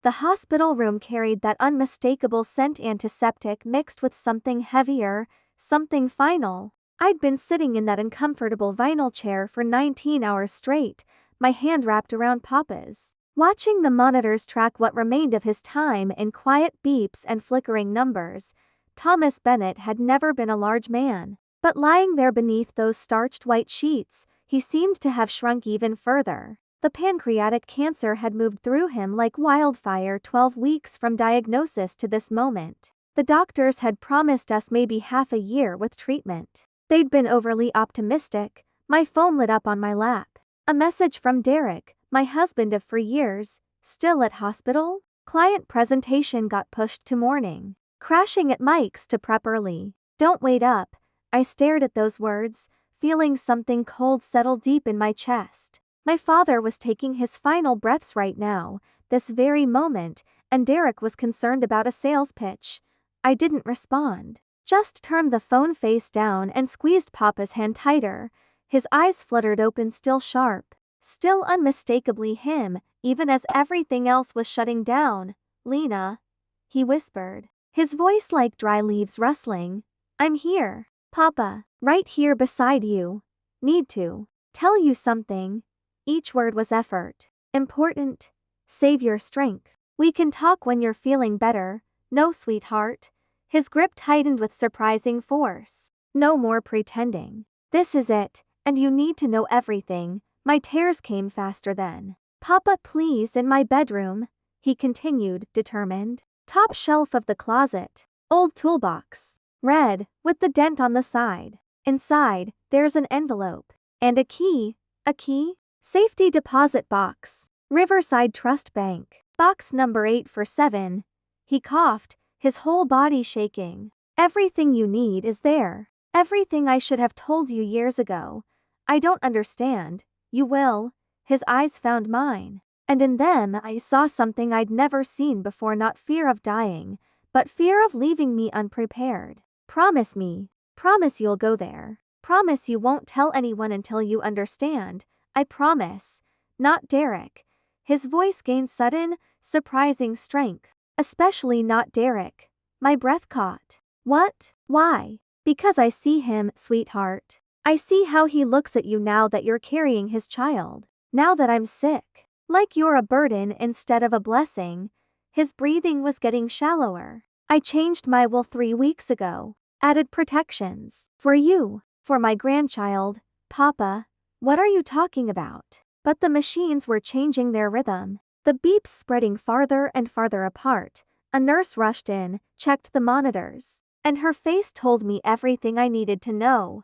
The hospital room carried that unmistakable scent, antiseptic mixed with something heavier, something final. I'd been sitting in that uncomfortable vinyl chair for 19 hours straight, my hand wrapped around Papa's, watching the monitors track what remained of his time in quiet beeps and flickering numbers. Thomas Bennett had never been a large man, but lying there beneath those starched white sheets, he seemed to have shrunk even further. The pancreatic cancer had moved through him like wildfire 12 weeks from diagnosis to this moment. The doctors had promised us maybe half a year with treatment. They'd been overly optimistic. My phone lit up on my lap. A message from Derek, my husband of 4 years, still at hospital? Client presentation got pushed to morning. Crashing at Mike's to prep early. Don't wait up. I stared at those words, feeling something cold settle deep in my chest. My father was taking his final breaths right now, this very moment, and Derek was concerned about a sales pitch. I didn't respond. Just turned the phone face down and squeezed Papa's hand tighter. His eyes fluttered open, still sharp, still unmistakably him, even as everything else was shutting down. "Lena," he whispered, his voice like dry leaves rustling. "I'm here, Papa, right here beside you. Need to tell you something." Each word was effort. "Important. Save your strength. We can talk when you're feeling better. No, sweetheart." His grip tightened with surprising force. "No more pretending. This is it, and you need to know everything." My tears came faster then. "Papa, please, in my bedroom," he continued, determined. "Top shelf of the closet. Old toolbox. Red, with the dent on the side. Inside, there's an envelope. And a key." "A key?" "Safety deposit box. Riverside Trust Bank. Box number 847. He coughed, his whole body shaking. "Everything you need is there. Everything I should have told you years ago. I don't understand. You will." His eyes found mine, and in them I saw something I'd never seen before, not fear of dying, but fear of leaving me unprepared. "Promise me. Promise you'll go there. Promise you won't tell anyone until you understand. I promise." "Not Derek." His voice gained sudden, surprising strength. "Especially not Derek." My breath caught. "What? Why?" "Because I see him, sweetheart. I see how he looks at you now that you're carrying his child. Now that I'm sick. Like you're a burden instead of a blessing." His breathing was getting shallower. "I changed my will 3 weeks ago. Added protections. For you. For my grandchild. Papa." "What are you talking about?" But the machines were changing their rhythm. The beeps spreading farther and farther apart. A nurse rushed in, checked the monitors, and her face told me everything I needed to know.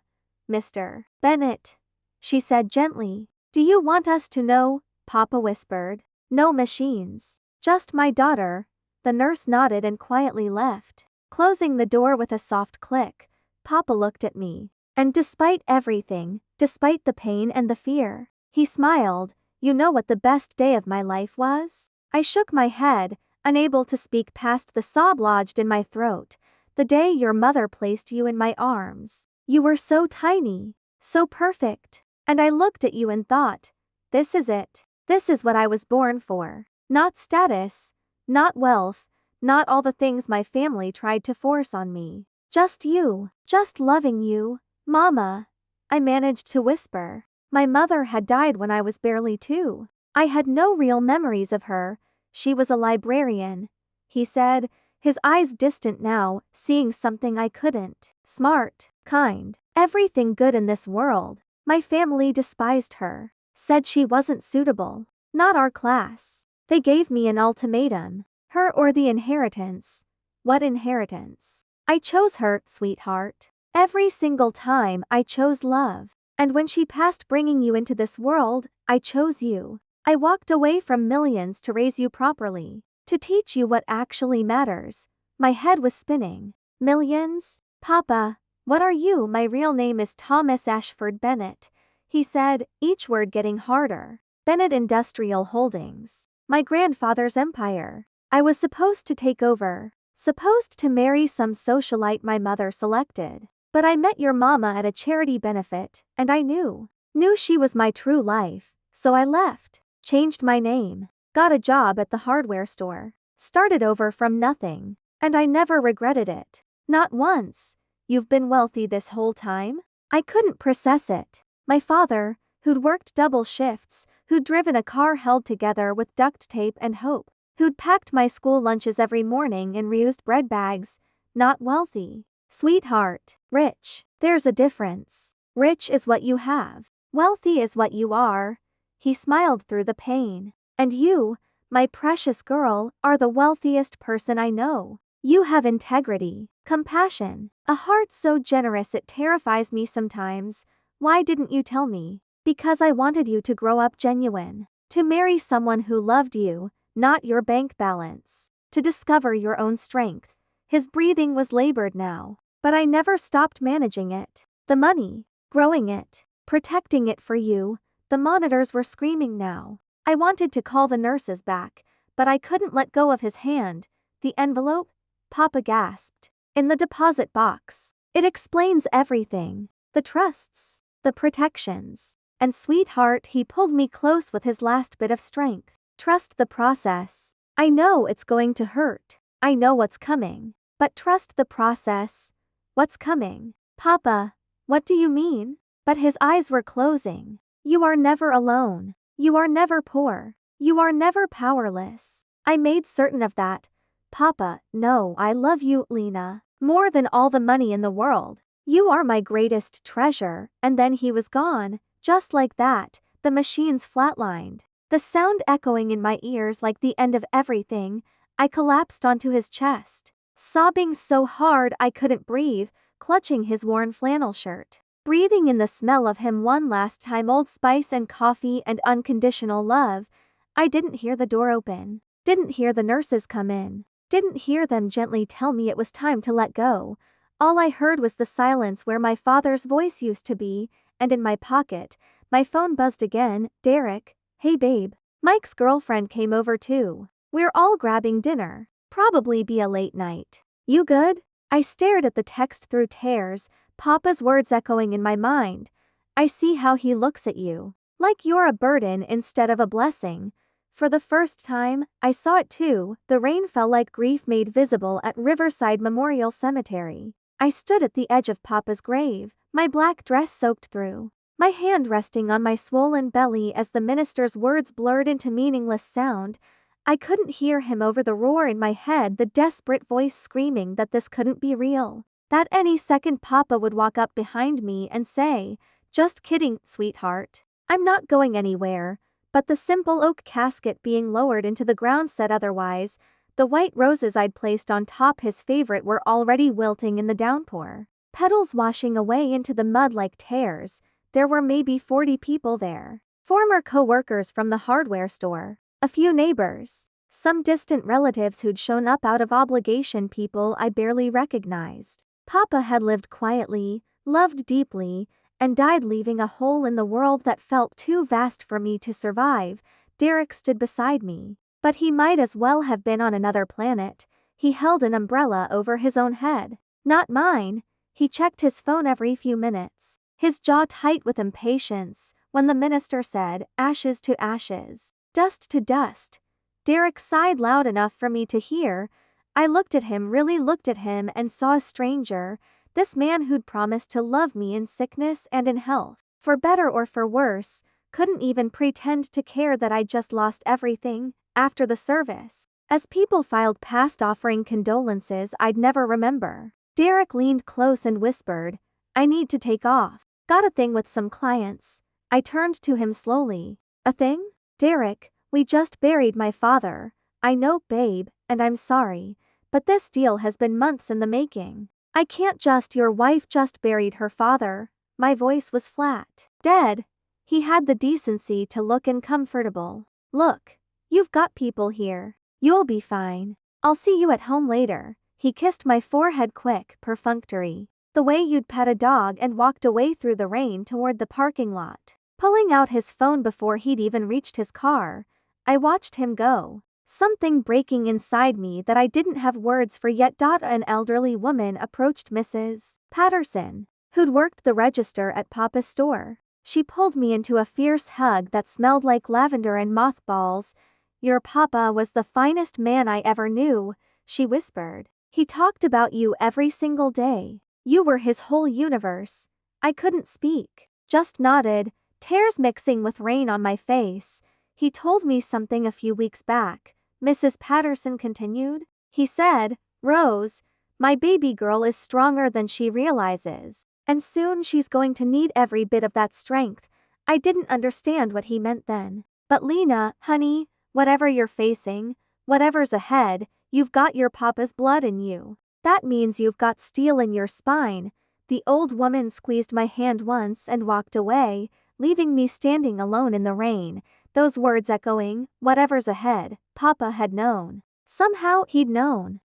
"Mr. Bennett," she said gently. "Do you want us to know?" Papa whispered. "No machines. Just my daughter." The nurse nodded and quietly left, closing the door with a soft click. Papa looked at me, and despite everything, despite the pain and the fear, he smiled. "You know what the best day of my life was?" I shook my head, unable to speak past the sob lodged in my throat. "The day your mother placed you in my arms. You were so tiny, so perfect. And I looked at you and thought, this is it. This is what I was born for. Not status, not wealth, not all the things my family tried to force on me. Just you, just loving you, Mama." I managed to whisper. "My mother had died when I was barely 2. I had no real memories of her. She was a librarian," he said, his eyes distant now, seeing something I couldn't. "Smart, kind, everything good in this world. My family despised her. Said she wasn't suitable. Not our class. They gave me an ultimatum. Her or the inheritance." "What inheritance?" "I chose her, sweetheart. Every single time I chose love. And when she passed bringing you into this world, I chose you. I walked away from millions to raise you properly. To teach you what actually matters." My head was spinning. "Millions? Papa, what are you?" "My real name is Thomas Ashford Bennett," he said, each word getting harder. "Bennett Industrial Holdings. My grandfather's empire. I was supposed to take over. Supposed to marry some socialite my mother selected. But I met your mama at a charity benefit, and I knew she was my true life, so I left. Changed my name. got a job at the hardware store, started over from nothing, and I never regretted it. Not once. You've been wealthy this whole time? I couldn't process it. My father, who'd worked double shifts, who'd driven a car held together with duct tape and hope, who'd packed my school lunches every morning in reused bread bags, not wealthy. Sweetheart, rich. There's a difference. Rich is what you have. Wealthy is what you are. He smiled through the pain. And you, my precious girl, are the wealthiest person I know. You have integrity, compassion, a heart so generous it terrifies me sometimes. Why didn't you tell me? Because I wanted you to grow up genuine, to marry someone who loved you, not your bank balance, to discover your own strength. His breathing was labored now, but I never stopped managing it. The money, growing it, protecting it for you. The monitors were screaming now. I wanted to call the nurses back, but I couldn't let go of his hand. The envelope? Papa gasped. In the deposit box. It explains everything. The trusts, the protections. And sweetheart, he pulled me close with his last bit of strength. Trust the process. I know it's going to hurt. I know what's coming. But trust the process. What's coming? Papa, what do you mean? But his eyes were closing. You are never alone. You are never poor. You are never powerless. I made certain of that. Papa, no, I love you, Lena, more than all the money in the world. You are my greatest treasure. And then he was gone, just like that. The machines flatlined. The sound echoing in my ears like the end of everything. I collapsed onto his chest, sobbing so hard I couldn't breathe, clutching his worn flannel shirt, breathing in the smell of him one last time. Old Spice and coffee and unconditional love. I didn't hear the door open, didn't hear the nurses come in, didn't hear them gently tell me it was time to let go. All I heard was the silence where my father's voice used to be, and in my pocket, my phone buzzed again. Derek, hey babe. Mike's girlfriend came over too. We're all grabbing dinner. Probably be a late night. You good? I stared at the text through tears, Papa's words echoing in my mind. I see how he looks at you. Like you're a burden instead of a blessing. For the first time, I saw it too. The rain fell like grief made visible at Riverside Memorial Cemetery. I stood at the edge of Papa's grave, my black dress soaked through, my hand resting on my swollen belly as the minister's words blurred into meaningless sound. I couldn't hear him over the roar in my head, the desperate voice screaming that this couldn't be real, that any second Papa would walk up behind me and say, "Just kidding, sweetheart. I'm not going anywhere." But the simple oak casket being lowered into the ground said otherwise. The white roses I'd placed on top his favorite were already wilting in the downpour, petals washing away into the mud like tears. There were maybe 40 people there. Former co-workers from the hardware store, a few neighbors, some distant relatives who'd shown up out of obligation, people I barely recognized. Papa had lived quietly, loved deeply, and died leaving a hole in the world that felt too vast for me to survive. Derek stood beside me, but he might as well have been on another planet. He held an umbrella over his own head, not mine. He checked his phone every few minutes, his jaw tight with impatience. When the minister said, "Ashes to ashes, dust to dust," Derek sighed loud enough for me to hear. I looked at him, really looked at him, and saw a stranger. This man who'd promised to love me in sickness and in health, for better or for worse, couldn't even pretend to care that I'd just lost everything. After the service, as people filed past offering condolences I'd never remember, Derek leaned close and whispered, "I need to take off. Got a thing with some clients." I turned to him slowly. "A thing? Derek, we just buried my father." "I know, babe, and I'm sorry, but this deal has been months in the making. I can't just." "Your wife just buried her father." My voice was flat. "Dead." He had the decency to look uncomfortable. "Look, you've got people here. You'll be fine. I'll see you at home later." He kissed my forehead quick, perfunctory, the way you'd pet a dog, and walked away through the rain toward the parking lot, pulling out his phone before he'd even reached his car. I watched him go, something breaking inside me that I didn't have words for yet. An elderly woman approached Mrs. Patterson, who'd worked the register at Papa's store. She pulled me into a fierce hug that smelled like lavender and mothballs. Your papa was the finest man I ever knew, she whispered. He talked about you every single day. You were his whole universe. I couldn't speak, just nodded, tears mixing with rain on my face. He told me something a few weeks back, Mrs. Patterson continued. He said, Rose, my baby girl is stronger than she realizes, and soon she's going to need every bit of that strength. I didn't understand what he meant then. But Lena, honey, whatever you're facing, whatever's ahead, you've got your papa's blood in you. That means you've got steel in your spine. The old woman squeezed my hand once and walked away, leaving me standing alone in the rain, those words echoing, whatever's ahead. Papa had known. Somehow he'd known.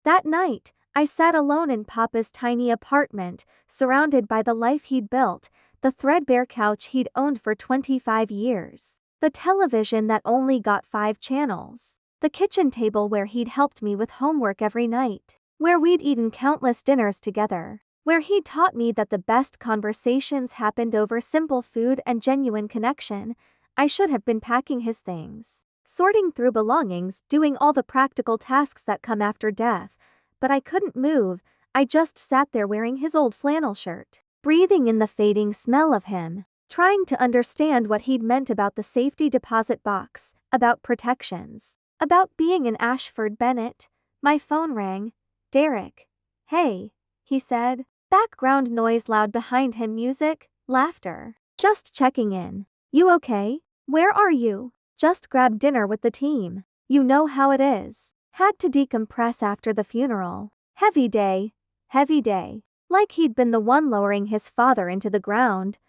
That night, I sat alone in Papa's tiny apartment, surrounded by the life he'd built, the threadbare couch he'd owned for 25 years, the television that only got 5 channels, the kitchen table where he'd helped me with homework every night, where we'd eaten countless dinners together, where he'd taught me that the best conversations happened over simple food and genuine connection. I should have been packing his things, sorting through belongings, doing all the practical tasks that come after death, but I couldn't move. I just sat there wearing his old flannel shirt, breathing in the fading smell of him, trying to understand what he'd meant about the safety deposit box, about protections, about being an Ashford Bennett. My phone rang. Derek. Hey, he said. Background noise loud behind him, music, laughter. Just checking in. You okay? Where are you? Just grabbed dinner with the team. You know how it is. Had to decompress after the funeral. Heavy day. Heavy day. Like he'd been the one lowering his father into the ground.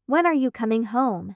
When are you coming home?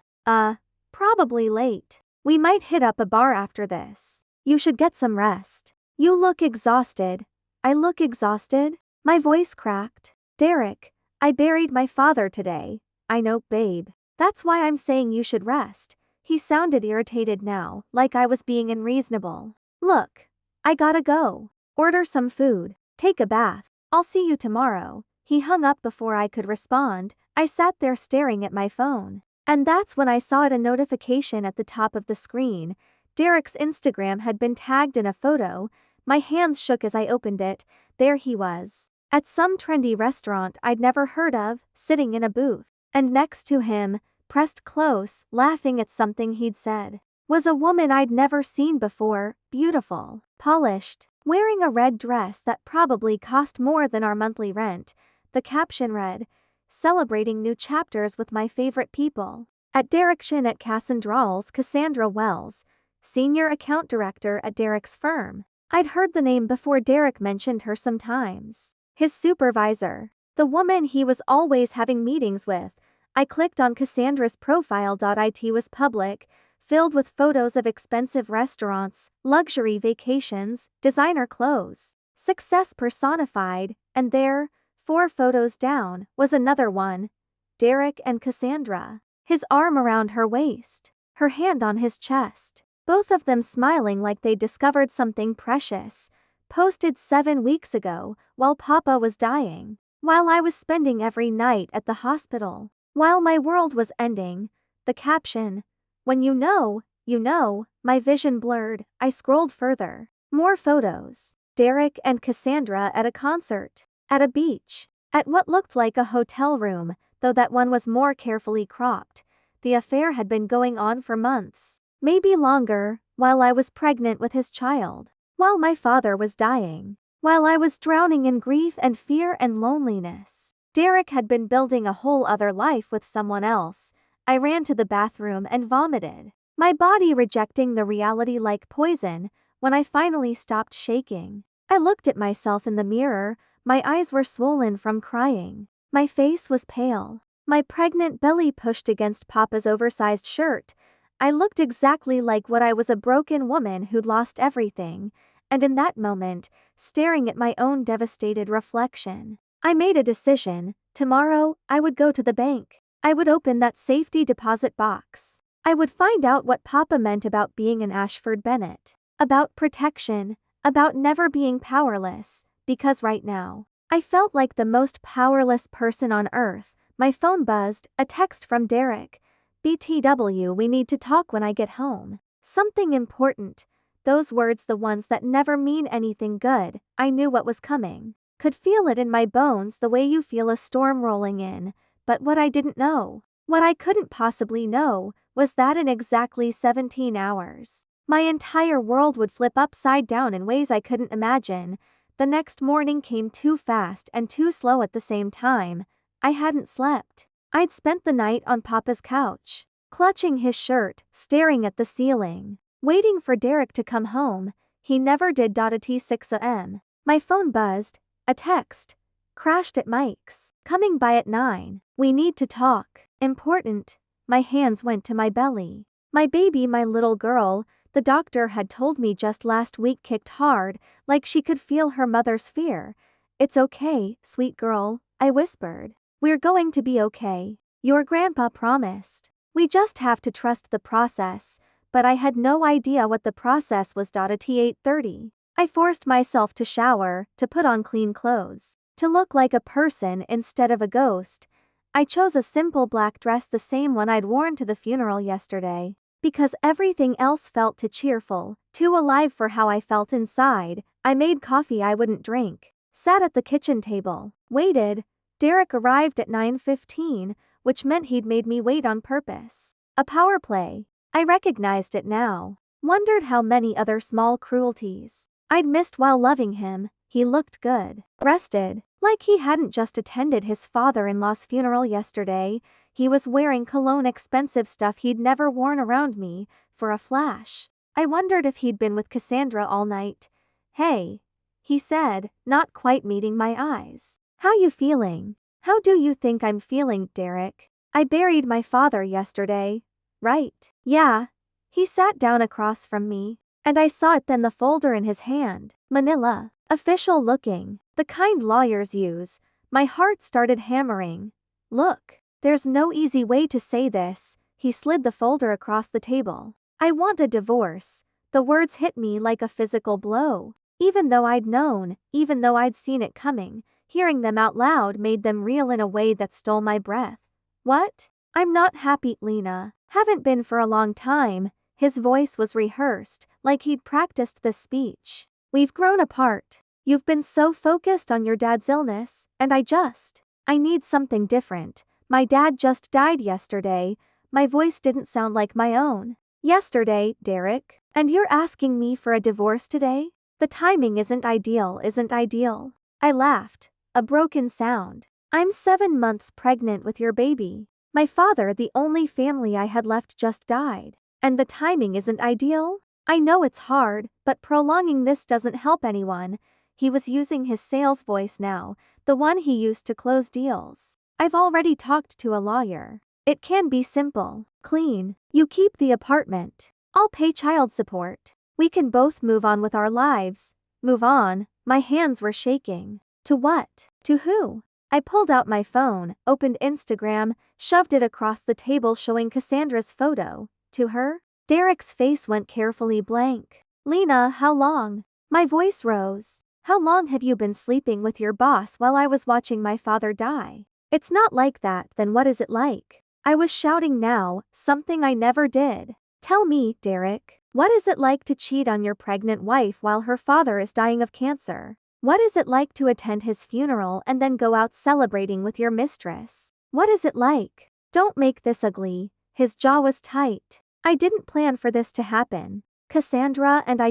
Probably late. We might hit up a bar after this. You should get some rest. You look exhausted. I look exhausted? My voice cracked. Derek, I buried my father today. I know, babe. That's why I'm saying you should rest. He sounded irritated now, like I was being unreasonable. Look, I gotta go. Order some food. Take a bath. I'll see you tomorrow. He hung up before I could respond. I sat there staring at my phone. And that's when I saw a notification at the top of the screen. Derek's Instagram had been tagged in a photo. My hands shook as I opened it. There he was, at some trendy restaurant I'd never heard of, sitting in a booth. And next to him, pressed close, laughing at something he'd said, was a woman I'd never seen before, beautiful, polished, wearing a red dress that probably cost more than our monthly rent. The caption read, "Celebrating new chapters with my favorite people. At direction at Cassandral's, Cassandra Wells, Senior Account Director at Derek's firm." I'd heard the name before. Derek mentioned her sometimes. His supervisor. The woman he was always having meetings with. I clicked on Cassandra's profile. It was public, filled with photos of expensive restaurants, luxury vacations, designer clothes, success personified, and there, 4 photos down, was another one. Derek and Cassandra. His arm around her waist, her hand on his chest, both of them smiling like they discovered something precious. Posted 7 weeks ago, while Papa was dying, while I was spending every night at the hospital, while my world was ending. The caption, "When you know, you know." My vision blurred. I scrolled further. More photos. Derek and Cassandra at a concert, at a beach, at what looked like a hotel room, though that one was more carefully cropped. The affair had been going on for months, maybe longer, while I was pregnant with his child, while my father was dying, while I was drowning in grief and fear and loneliness. Derek had been building a whole other life with someone else. I ran to the bathroom and vomited, my body rejecting the reality like poison. When I finally stopped shaking, I looked at myself in the mirror. My eyes were swollen from crying. My face was pale. My pregnant belly pushed against Papa's oversized shirt. I looked exactly like what I was, a broken woman who'd lost everything. And in that moment, staring at my own devastated reflection, I made a decision. Tomorrow, I would go to the bank. I would open that safety deposit box. I would find out what Papa meant about being an Ashford Bennett, about protection, about never being powerless, because right now, I felt like the most powerless person on earth. My phone buzzed, a text from Derek. "BTW, we need to talk when I get home." Something important. Those words, the ones that never mean anything good. I knew what was coming. Could feel it in my bones the way you feel a storm rolling in. But what I didn't know, what I couldn't possibly know, was that in exactly 17 hours, my entire world would flip upside down in ways I couldn't imagine. The next morning came too fast and too slow at the same time. I hadn't slept. I'd spent the night on Papa's couch, clutching his shirt, staring at the ceiling, waiting for Derek to come home. He never did. At 6 a.m. my phone buzzed. A text. Crashed at Mike's. Coming by at 9. We need to talk. Important. My hands went to my belly. My baby, my little girl, the doctor had told me just last week, kicked hard, like she could feel her mother's fear. It's okay, sweet girl, I whispered. We're going to be okay. Your grandpa promised. We just have to trust the process. But I had no idea what the process was. At 8:30. I forced myself to shower, to put on clean clothes, to look like a person instead of a ghost. I chose a simple black dress, the same one I'd worn to the funeral yesterday, because everything else felt too cheerful, too alive for how I felt inside. I made coffee I wouldn't drink, sat at the kitchen table, waited. Derek arrived at 9:15, which meant he'd made me wait on purpose. A power play. I recognized it now. Wondered how many other small cruelties I'd missed while loving him. He looked good, rested, like he hadn't just attended his father-in-law's funeral yesterday. He was wearing cologne, expensive stuff he'd never worn around me. For a flash, I wondered if he'd been with Cassandra all night. Hey, he said, not quite meeting my eyes. How you feeling? How do you think I'm feeling, Derek? I buried my father yesterday. Right? Yeah. He sat down across from me, and I saw it then, the folder in his hand. Manila. Official looking. The kind lawyers use. My heart started hammering. Look, there's no easy way to say this. He slid the folder across the table. I want a divorce. The words hit me like a physical blow. Even though I'd known, even though I'd seen it coming, hearing them out loud made them real in a way that stole my breath. What? I'm not happy, Lena. Haven't been for a long time. His voice was rehearsed, like he'd practiced this speech. We've grown apart. You've been so focused on your dad's illness, and I need something different. My dad just died yesterday. My voice didn't sound like my own. Yesterday, Derek. And you're asking me for a divorce today? The timing isn't ideal. I laughed. A broken sound. I'm 7 months pregnant with your baby. My father, the only family I had left, just died. And the timing isn't ideal? I know it's hard, but prolonging this doesn't help anyone. He was using his sales voice now, the one he used to close deals. I've already talked to a lawyer. It can be simple, clean. You keep the apartment. I'll pay child support. We can both move on with our lives. Move on. My hands were shaking. To what? To who? I pulled out my phone, opened Instagram, shoved it across the table, showing Cassandra's photo. To her? Derek's face went carefully blank. Lena, how long? My voice rose. How long have you been sleeping with your boss while I was watching my father die? It's not like that. Then what is it like? I was shouting now, something I never did. Tell me, Derek, what is it like to cheat on your pregnant wife while her father is dying of cancer? What is it like to attend his funeral and then go out celebrating with your mistress? What is it like? Don't make this ugly. His jaw was tight. I didn't plan for this to happen. Cassandra and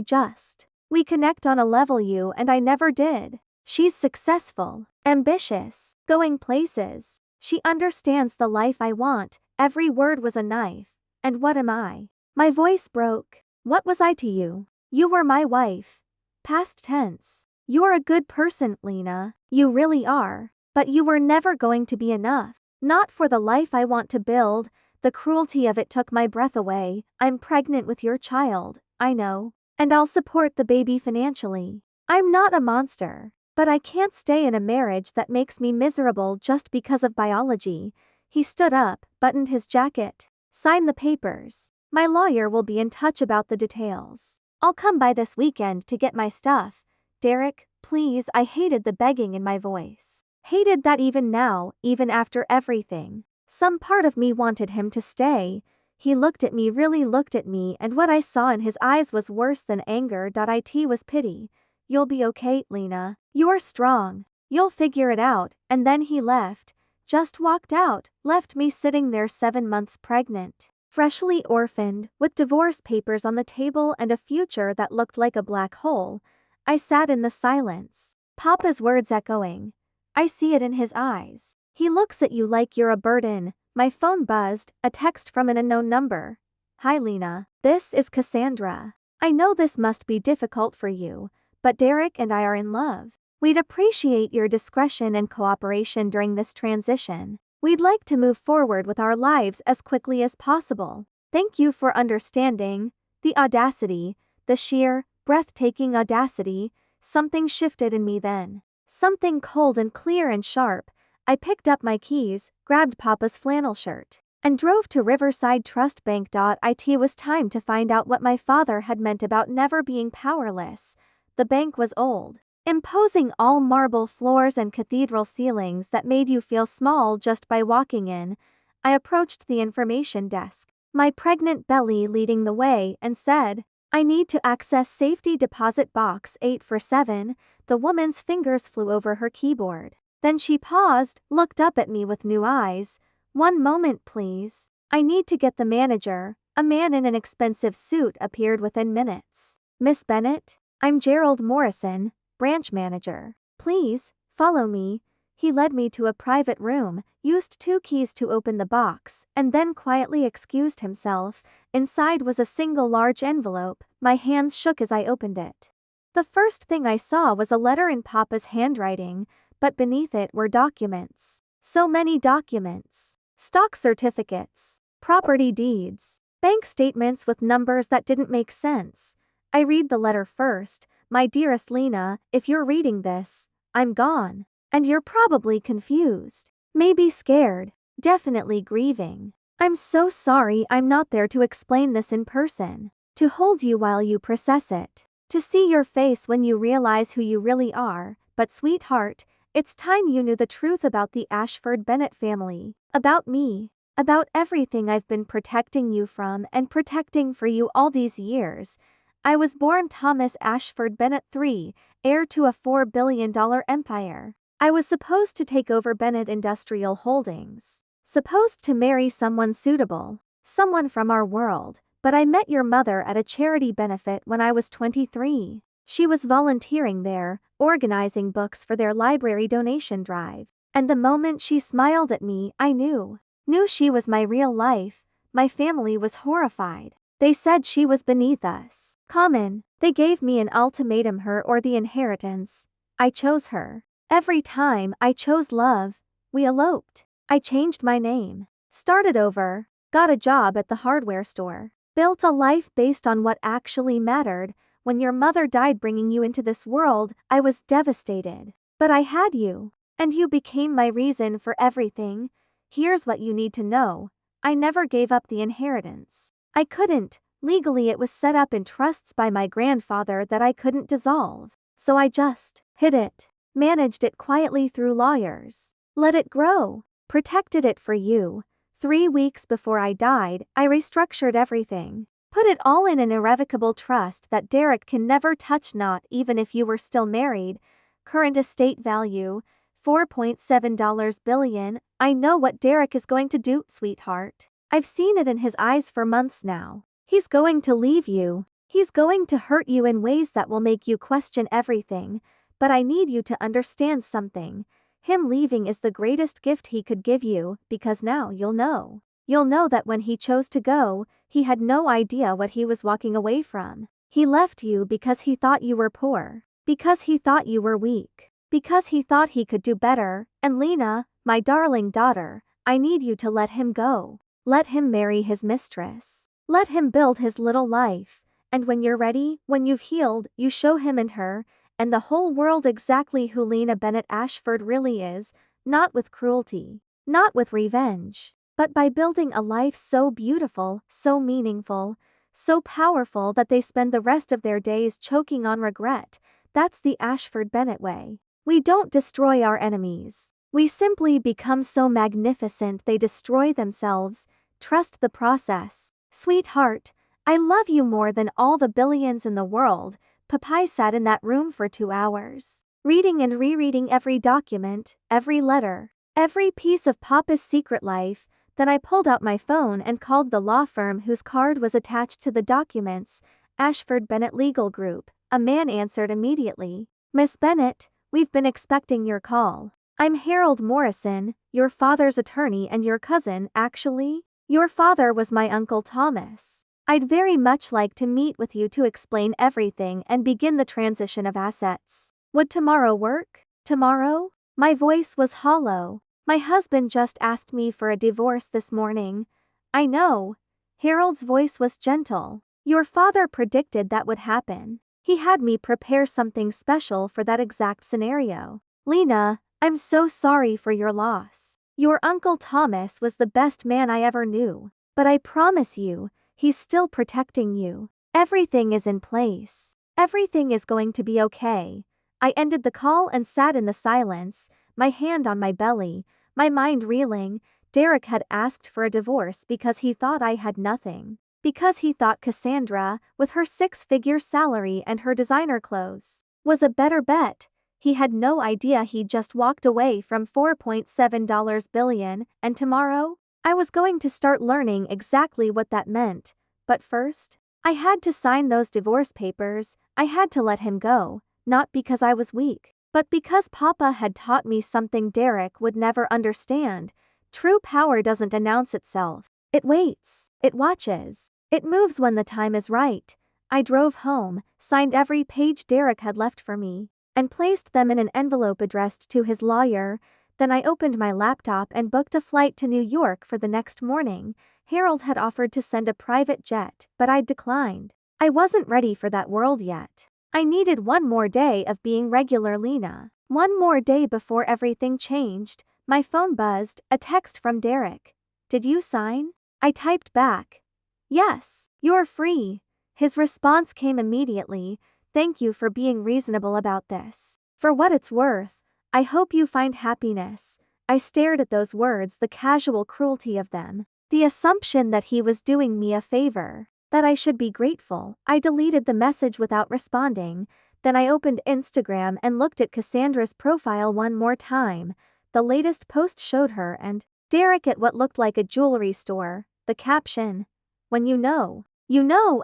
we connect on a level you and I never did. She's successful, ambitious, going places. She understands the life I want. Every word was a knife. And what am I? My voice broke. What was I to you? You were my wife. Past tense. You're a good person, Lena. You really are. But you were never going to be enough. Not for the life I want to build. The cruelty of it took my breath away. I'm pregnant with your child, I know. And I'll support the baby financially. I'm not a monster. But I can't stay in a marriage that makes me miserable just because of biology. He stood up, buttoned his jacket. Sign the papers. My lawyer will be in touch about the details. I'll come by this weekend to get my stuff. Derek, please. I hated the begging in my voice. Hated that even now, even after everything. Some part of me wanted him to stay. He really looked at me, and what I saw in his eyes was worse than anger. It was pity. You'll be okay, Lena. You're strong. You'll figure it out. And then he left. Just walked out, left me sitting there 7 months pregnant. Freshly orphaned, with divorce papers on the table and a future that looked like a black hole. I sat in the silence. Papa's words echoing. I see it in his eyes. He looks at you like you're a burden. My phone buzzed, a text from an unknown number. Hi Lena, this is Cassandra. I know this must be difficult for you, but Derek and I are in love. We'd appreciate your discretion and cooperation during this transition. We'd like to move forward with our lives as quickly as possible. Thank you for understanding. The audacity, the sheer, breathtaking audacity, something shifted in me then. Something cold and clear and sharp. I picked up my keys, grabbed Papa's flannel shirt, and drove to Riverside Trust Bank. It was time to find out what my father had meant about never being powerless. The bank was old, imposing, all marble floors and cathedral ceilings that made you feel small just by walking in. I approached the information desk, my pregnant belly leading the way, and said, I need to access safety deposit box 847. The woman's fingers flew over her keyboard. Then she paused, looked up at me with new eyes. One moment please. I need to get the manager. A man in an expensive suit appeared within minutes. Miss Bennett? I'm Gerald Morrison, branch manager. Please, follow me. He led me to a private room, used 2 keys to open the box, and then quietly excused himself. Inside was a single large envelope. My hands shook as I opened it. The first thing I saw was a letter in Papa's handwriting, but beneath it were documents. So many documents. Stock certificates, property deeds, bank statements with numbers that didn't make sense. I read the letter first. My dearest Lena, if you're reading this, I'm gone. And you're probably confused. Maybe scared. Definitely grieving. I'm so sorry I'm not there to explain this in person. To hold you while you process it. To see your face when you realize who you really are. But sweetheart, it's time you knew the truth about the Ashford Bennett family. About me. About everything I've been protecting you from and protecting for you all these years. I was born Thomas Ashford Bennett III, heir to a $4 billion empire. I was supposed to take over Bennett Industrial Holdings. Supposed to marry someone suitable. Someone from our world. But I met your mother at a charity benefit when I was 23. She was volunteering there, organizing books for their library donation drive. And the moment she smiled at me, I knew she was my real life. My family was horrified. They said she was beneath us. Common. They gave me an ultimatum: her or the inheritance. I chose her. Every time I chose love. We eloped. I changed my name. Started over. Got a job at the hardware store. Built a life based on what actually mattered. When your mother died bringing you into this world, I was devastated. But I had you. And you became my reason for everything. Here's what you need to know. I never gave up the inheritance. I couldn't. Legally it was set up in trusts by my grandfather that I couldn't dissolve. So I just hid it. Managed it quietly through lawyers. Let it grow. Protected it for you. 3 weeks before I died, I restructured everything. Put it all in an irrevocable trust that Derek can never touch, not even if you were still married. Current estate value, $4.7 billion. I know what Derek is going to do, sweetheart. I've seen it in his eyes for months now. He's going to leave you. He's going to hurt you in ways that will make you question everything. But I need you to understand something. Him leaving is the greatest gift he could give you, because now you'll know. You'll know that when he chose to go, he had no idea what he was walking away from. He left you because he thought you were poor. Because he thought you were weak. Because he thought he could do better. And Lena, my darling daughter, I need you to let him go. Let him marry his mistress. Let him build his little life. And when you're ready, when you've healed, you show him and her, and the whole world exactly who Lena Bennett Ashford really is, not with cruelty, not with revenge, but by building a life so beautiful, so meaningful, so powerful that they spend the rest of their days choking on regret. That's the Ashford Bennett way. We don't destroy our enemies. We simply become so magnificent they destroy themselves. Trust the process. Sweetheart, I love you more than all the billions in the world. Papai sat in that room for 2 hours, reading and rereading every document, every letter, every piece of Papa's secret life. Then I pulled out my phone and called the law firm whose card was attached to the documents, Ashford Bennett Legal Group. A man answered immediately. Miss Bennett, we've been expecting your call. I'm Harold Morrison, your father's attorney and your cousin. Actually, your father was my Uncle Thomas. I'd very much like to meet with you to explain everything and begin the transition of assets. Would tomorrow work? Tomorrow? My voice was hollow. My husband just asked me for a divorce this morning. I know. Harold's voice was gentle. Your father predicted that would happen. He had me prepare something special for that exact scenario. Lena, I'm so sorry for your loss. Your Uncle Thomas was the best man I ever knew. But I promise you, he's still protecting you. Everything is in place. Everything is going to be okay. I ended the call and sat in the silence, my hand on my belly, my mind reeling. Derek had asked for a divorce because he thought I had nothing. Because he thought Cassandra, with her 6-figure salary and her designer clothes, was a better bet. He had no idea he'd just walked away from $4.7 billion, and tomorrow, I was going to start learning exactly what that meant. But first, I had to sign those divorce papers. I had to let him go, not because I was weak, but because Papa had taught me something Derek would never understand. True power doesn't announce itself. It waits. It watches. It moves when the time is right. I drove home, signed every page Derek had left for me, and placed them in an envelope addressed to his lawyer. Then I opened my laptop and booked a flight to New York for the next morning. Harold had offered to send a private jet, but I'd declined. I wasn't ready for that world yet. I needed one more day of being regular Lena. One more day before everything changed. My phone buzzed, a text from Derek. Did you sign? I typed back. Yes, you're free. His response came immediately. Thank you for being reasonable about this. For what it's worth, I hope you find happiness. I stared at those words, the casual cruelty of them. The assumption that he was doing me a favor, that I should be grateful. I deleted the message without responding. Then I opened Instagram and looked at Cassandra's profile one more time. The latest post showed her and Derek at what looked like a jewelry store. The caption, when you know,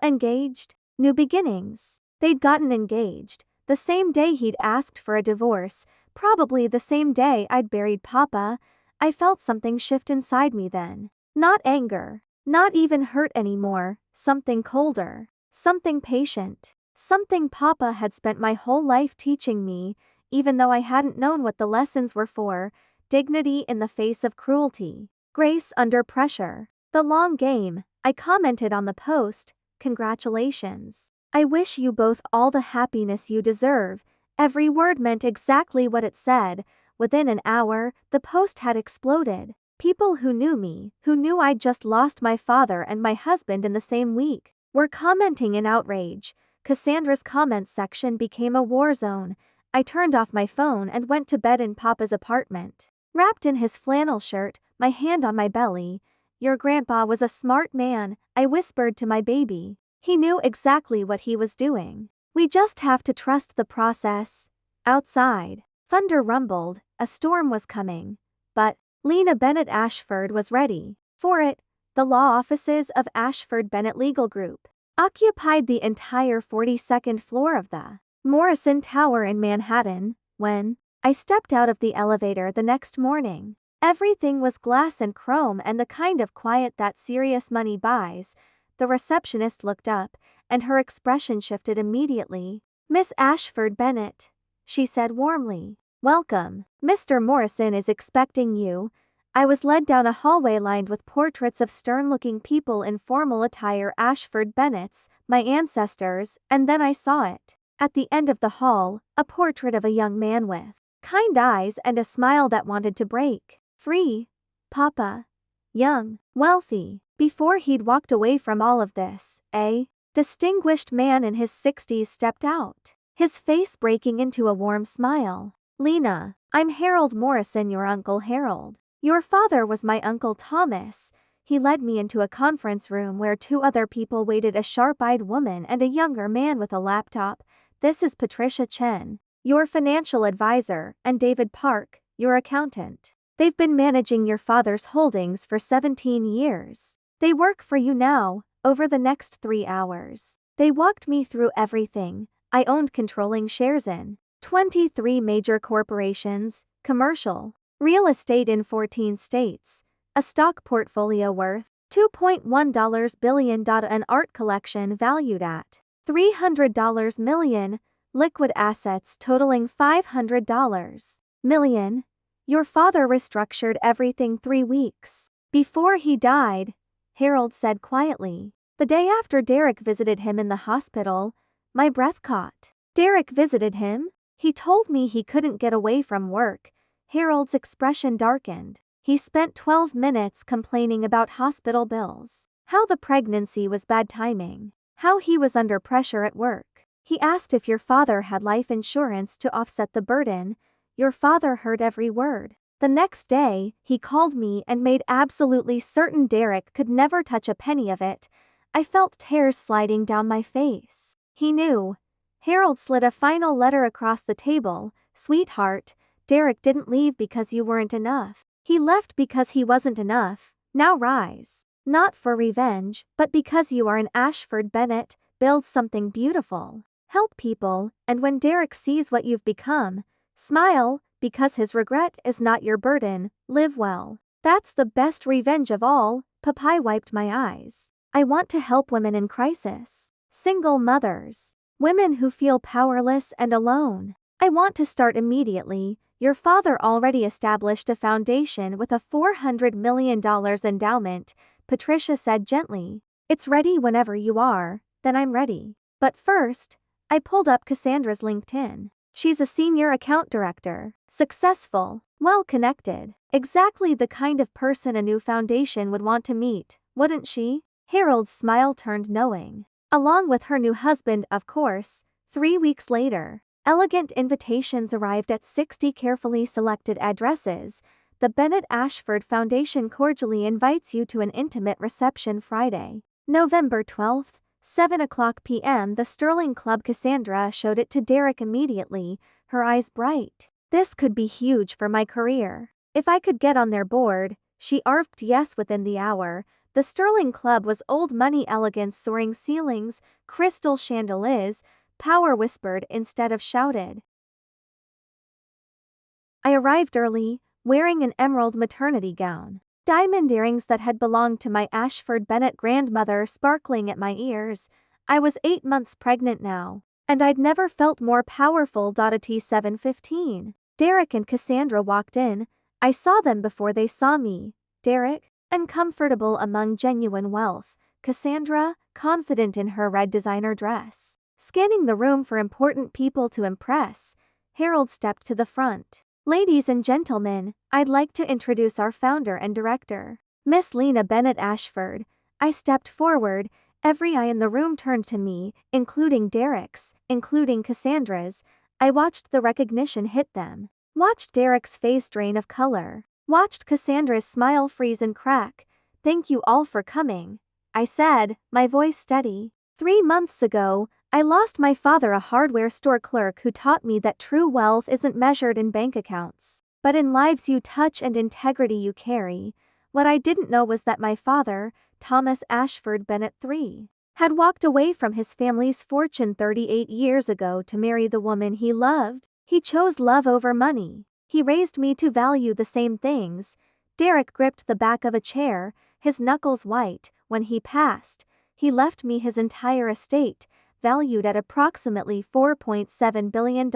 engaged, new beginnings. They'd gotten engaged, the same day he'd asked for a divorce, probably the same day I'd buried Papa. I felt something shift inside me then. Not anger, not even hurt anymore, something colder, something patient, something Papa had spent my whole life teaching me, even though I hadn't known what the lessons were for. Dignity in the face of cruelty, grace under pressure. The long game. I commented on the post. Congratulations. I wish you both all the happiness you deserve. Every word meant exactly what it said. Within an hour, the post had exploded. People who knew me, who knew I'd just lost my father and my husband in the same week, were commenting in outrage. Cassandra's comments section became a war zone. I turned off my phone and went to bed in Papa's apartment. Wrapped in his flannel shirt, my hand on my belly. Your grandpa was a smart man, I whispered to my baby. He knew exactly what he was doing. We just have to trust the process. Outside, thunder rumbled, a storm was coming. But Lena Bennett Ashford was ready for it. The law offices of Ashford Bennett Legal Group occupied the entire 42nd floor of the Morrison Tower in Manhattan. When I stepped out of the elevator the next morning, everything was glass and chrome and the kind of quiet that serious money buys. The receptionist looked up, and her expression shifted immediately. Miss Ashford Bennett, she said warmly. Welcome. Mr. Morrison is expecting you. I was led down a hallway lined with portraits of stern-looking people in formal attire, Ashford Bennetts, my ancestors, and then I saw it. At the end of the hall, a portrait of a young man with kind eyes and a smile that wanted to break free. Papa. Young, wealthy. Before he'd walked away from all of this, a distinguished man in his 60s stepped out, his face breaking into a warm smile. Lena, I'm Harold Morrison, your Uncle Harold. Your father was my Uncle Thomas. He led me into a conference room where two other people waited, a sharp-eyed woman and a younger man with a laptop. This is Patricia Chen, your financial advisor, and David Park, your accountant. They've been managing your father's holdings for 17 years. They work for you now, over the next 3 hours. They walked me through everything. I owned controlling shares in 23 major corporations, commercial, real estate in 14 states, a stock portfolio worth $2.1 billion, an art collection valued at $300 million, liquid assets totaling $500 million. Your father restructured everything 3 weeks before he died, Harold said quietly. The day after Derek visited him in the hospital, my breath caught. Derek visited him? He told me he couldn't get away from work. Harold's expression darkened. He spent 12 minutes complaining about hospital bills, how the pregnancy was bad timing, how he was under pressure at work. He asked if your father had life insurance to offset the burden. Your father heard every word. The next day, he called me and made absolutely certain Derek could never touch a penny of it. I felt tears sliding down my face. He knew. Harold slid a final letter across the table. Sweetheart, Derek didn't leave because you weren't enough. He left because he wasn't enough. Now rise. Not for revenge, but because you are an Ashford Bennett. Build something beautiful. Help people, and when Derek sees what you've become, smile, because his regret is not your burden. Live well. That's the best revenge of all. Papai wiped my eyes. I want to help women in crisis. Single mothers. Women who feel powerless and alone. I want to start immediately. Your father already established a foundation with a $400 million endowment, Patricia said gently. It's ready whenever you are. Then I'm ready. But first, I pulled up Cassandra's LinkedIn. She's a senior account director. Successful. Well-connected. Exactly the kind of person a new foundation would want to meet, wouldn't she? Harold's smile turned knowing. Along with her new husband, of course. 3 weeks later, elegant invitations arrived at 60 carefully selected addresses. The Bennett Ashford Foundation cordially invites you to an intimate reception Friday, November 12th, 7:00 p.m. The Sterling Club. Cassandra showed it to Derek immediately, her eyes bright. This could be huge for my career. If I could get on their board, she arfed yes within the hour. The Sterling Club was old money, elegance, soaring ceilings, crystal chandeliers. Power whispered instead of shouted. I arrived early, wearing an emerald maternity gown. Diamond earrings that had belonged to my Ashford Bennett grandmother sparkling at my ears. I was 8 months pregnant now, and I'd never felt more powerful. At 7:15, Derek and Cassandra walked in. I saw them before they saw me. Derek, uncomfortable among genuine wealth. Cassandra, confident in her red designer dress. Scanning the room for important people to impress, Harold stepped to the front. Ladies and gentlemen, I'd like to introduce our founder and director, Miss Lena Bennett Ashford. I stepped forward. Every eye in the room turned to me, including Derek's, including Cassandra's. I watched the recognition hit them. Watched Derek's face drain of color. Watched Cassandra's smile freeze and crack. Thank you all for coming, I said, my voice steady. 3 months ago, I lost my father, a hardware store clerk who taught me that true wealth isn't measured in bank accounts, but in lives you touch and integrity you carry. What I didn't know was that my father, Thomas Ashford Bennett III, had walked away from his family's fortune 38 years ago to marry the woman he loved. He chose love over money. He raised me to value the same things. Derek gripped the back of a chair, his knuckles white. When he passed, he left me his entire estate, valued at approximately $4.7 billion.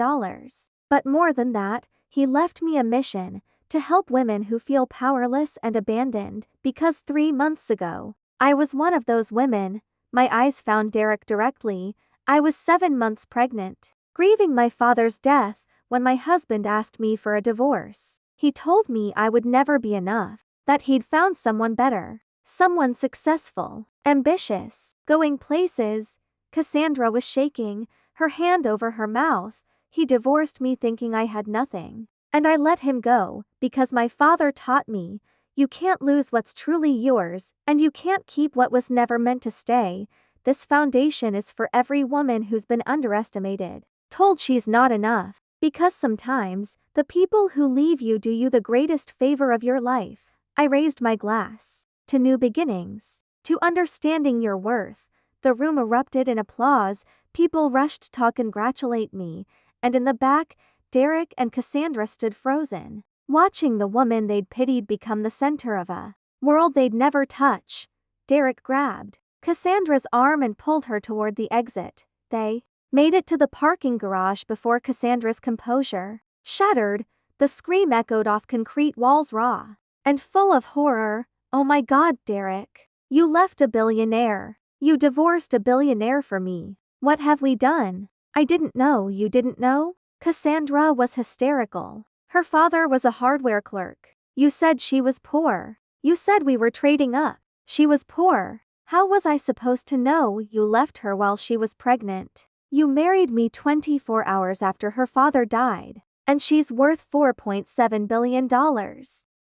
But more than that, he left me a mission, to help women who feel powerless and abandoned, because 3 months ago, I was one of those women. My eyes found Derek directly. I was 7 months pregnant, grieving my father's death, when my husband asked me for a divorce. He told me I would never be enough, that he'd found someone better, someone successful, ambitious, going places. Cassandra was shaking, her hand over her mouth. He divorced me thinking I had nothing, and I let him go, because my father taught me, You can't lose what's truly yours, and you can't keep what was never meant to stay. This foundation is for every woman who's been underestimated, told she's not enough. Because sometimes, the people who leave you do you the greatest favor of your life. I raised my glass. To new beginnings. To understanding your worth. The room erupted in applause, people rushed to congratulate me, and in the back, Derek and Cassandra stood frozen, watching the woman they'd pitied become the center of a world they'd never touch. Derek grabbed Cassandra's arm and pulled her toward the exit. They made it to the parking garage before Cassandra's composure shattered. The scream echoed off concrete walls, raw and full of horror. Oh my God, Derek. You left a billionaire. You divorced a billionaire for me. What have we done? I didn't know you didn't know? Cassandra was hysterical. Her father was a hardware clerk. You said she was poor. You said we were trading up. She was poor. How was I supposed to know you left her while she was pregnant? You married me 24 hours after her father died. And she's worth $4.7 billion.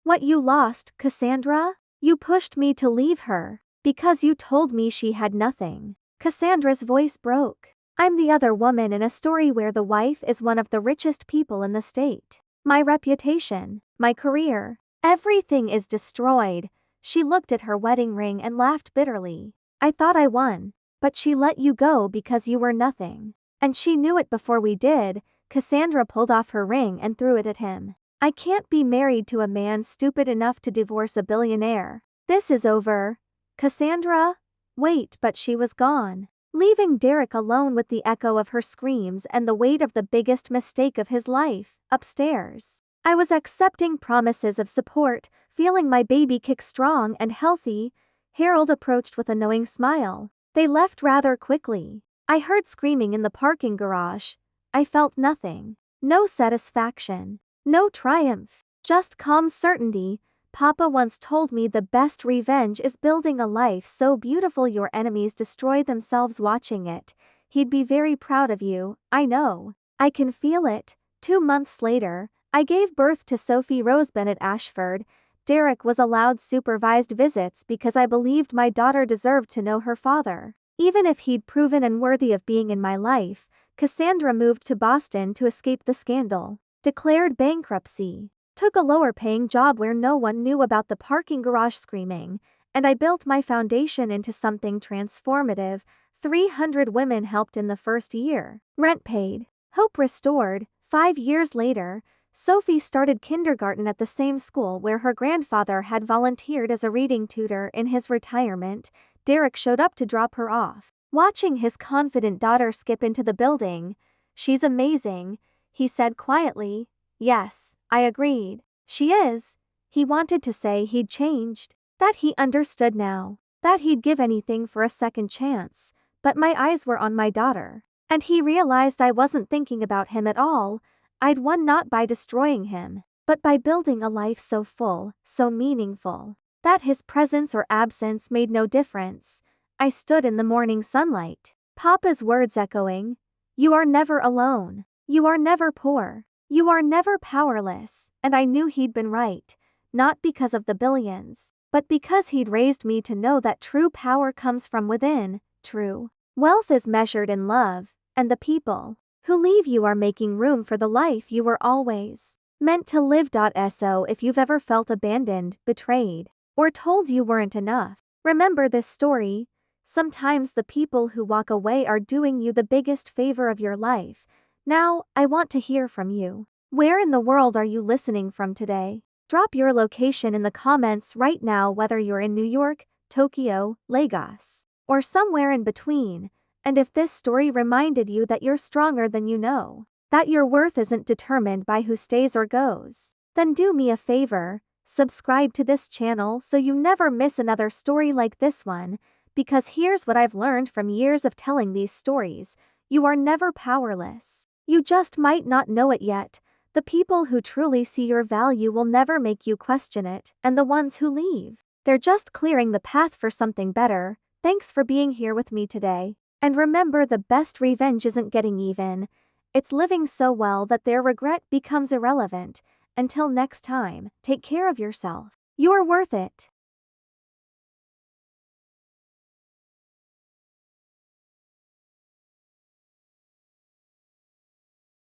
What you lost, Cassandra? You pushed me to leave her. Because you told me she had nothing. Cassandra's voice broke. I'm the other woman in a story where the wife is one of the richest people in the state. My reputation, my career, everything is destroyed. She looked at her wedding ring and laughed bitterly. I thought I won, but she let you go because you were nothing. And she knew it before we did. Cassandra pulled off her ring and threw it at him. I can't be married to a man stupid enough to divorce a billionaire. This is over. Cassandra? Wait, but she was gone, leaving Derek alone with the echo of her screams and the weight of the biggest mistake of his life. Upstairs, I was accepting promises of support, feeling my baby kick strong and healthy. Harold approached with a knowing smile. They left rather quickly. I heard screaming in the parking garage. I felt nothing. No satisfaction. No triumph. Just calm certainty. Papa once told me the best revenge is building a life so beautiful your enemies destroy themselves watching it. He'd be very proud of you, I know. I can feel it. 2 months later, I gave birth to Sophie Rose Bennett Ashford. Derek was allowed supervised visits because I believed my daughter deserved to know her father. Even if he'd proven unworthy of being in my life, Cassandra moved to Boston to escape the scandal. Declared bankruptcy. Took a lower-paying job where no one knew about the parking garage screaming, and I built my foundation into something transformative. 300 women helped in the first year. Rent paid. Hope restored. 5 years later, Sophie started kindergarten at the same school where her grandfather had volunteered as a reading tutor in his retirement. Derek showed up to drop her off. Watching his confident daughter skip into the building, "She's amazing," he said quietly. Yes, I agreed. She is. He wanted to say he'd changed, that he understood now, that he'd give anything for a second chance, but my eyes were on my daughter. And he realized I wasn't thinking about him at all. I'd won not by destroying him, but by building a life so full, so meaningful, that his presence or absence made no difference. I stood in the morning sunlight, Papa's words echoing. You are never alone. You are never poor. You are never powerless, and I knew he'd been right, not because of the billions, but because he'd raised me to know that true power comes from within. True wealth is measured in love, and the people who leave you are making room for the life you were always meant to live. So if you've ever felt abandoned, betrayed, or told you weren't enough, remember this story. Sometimes the people who walk away are doing you the biggest favor of your life. Now, I want to hear from you. Where in the world are you listening from today? Drop your location in the comments right now, whether you're in New York, Tokyo, Lagos, or somewhere in between. And if this story reminded you that you're stronger than you know, that your worth isn't determined by who stays or goes, then do me a favor, subscribe to this channel so you never miss another story like this one, because here's what I've learned from years of telling these stories. You are never powerless. You just might not know it yet. The people who truly see your value will never make you question it, and the ones who leave, they're just clearing the path for something better. Thanks for being here with me today. And remember, the best revenge isn't getting even. It's living so well that their regret becomes irrelevant. Until next time, take care of yourself. You're worth it.